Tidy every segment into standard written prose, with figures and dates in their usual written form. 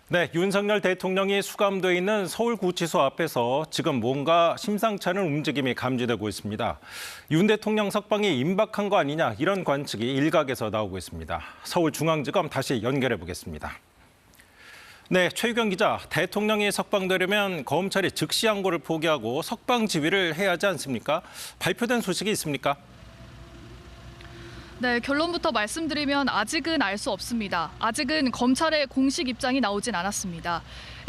네, 윤석열 대통령이 수감돼 있는 서울구치소 앞에서 지금 뭔가 심상치 않은 움직임이 감지되고 있습니다. 윤 대통령 석방이 임박한 거 아니냐 이런 관측이 일각에서 나오고 있습니다. 서울중앙지검 다시 연결해 보겠습니다. 네, 최유경 기자, 대통령이 석방되려면 검찰이 즉시 항고를 포기하고 석방 지휘를 해야 하지 않습니까? 발표된 소식이 있습니까? 네, 결론부터 말씀드리면 아직은 알 수 없습니다. 아직은 검찰의 공식 입장이 나오진 않았습니다.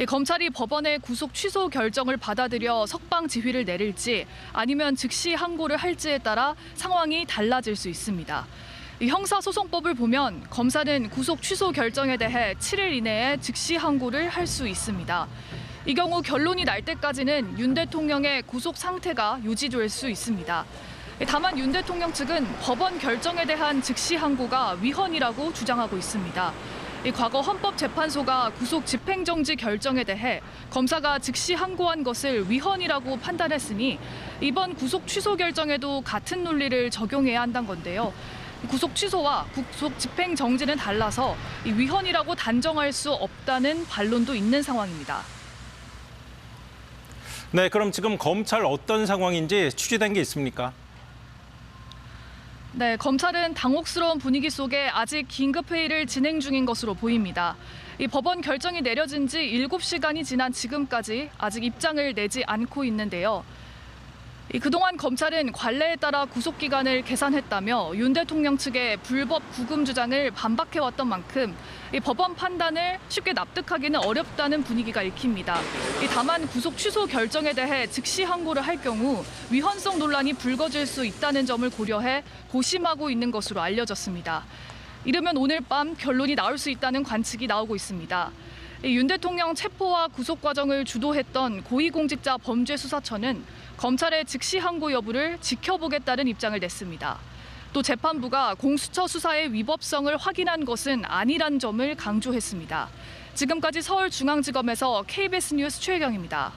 검찰이 법원의 구속 취소 결정을 받아들여 석방 지휘를 내릴지 아니면 즉시 항고를 할지에 따라 상황이 달라질 수 있습니다. 형사소송법을 보면 검사는 구속 취소 결정에 대해 7일 이내에 즉시 항고를 할 수 있습니다. 이 경우 결론이 날 때까지는 윤 대통령의 구속 상태가 유지될 수 있습니다. 다만 윤 대통령 측은 법원 결정에 대한 즉시 항고가 위헌이라고 주장하고 있습니다. 과거 헌법재판소가 구속 집행정지 결정에 대해 검사가 즉시 항고한 것을 위헌이라고 판단했으니 이번 구속 취소 결정에도 같은 논리를 적용해야 한다는 건데요. 구속 취소와 구속 집행정지는 달라서 위헌이라고 단정할 수 없다는 반론도 있는 상황입니다. 네, 그럼 지금 검찰 어떤 상황인지 취재된 게 있습니까? 네, 검찰은 당혹스러운 분위기 속에 아직 긴급회의를 진행 중인 것으로 보입니다. 이 법원 결정이 내려진 지 7시간이 지난 지금까지 아직 입장을 내지 않고 있는데요. 그동안 검찰은 관례에 따라 구속기간을 계산했다며 윤 대통령 측의 불법 구금 주장을 반박해왔던 만큼 이 법원 판단을 쉽게 납득하기는 어렵다는 분위기가 읽힙니다. 다만 구속 취소 결정에 대해 즉시 항고를 할 경우 위헌성 논란이 불거질 수 있다는 점을 고려해 고심하고 있는 것으로 알려졌습니다. 이르면 오늘 밤 결론이 나올 수 있다는 관측이 나오고 있습니다. 윤 대통령 체포와 구속 과정을 주도했던 고위공직자 범죄수사처는 검찰의 즉시 항고 여부를 지켜보겠다는 입장을 냈습니다. 또 재판부가 공수처 수사의 위법성을 확인한 것은 아니란 점을 강조했습니다. 지금까지 서울중앙지검에서 KBS 뉴스 최혜경입니다.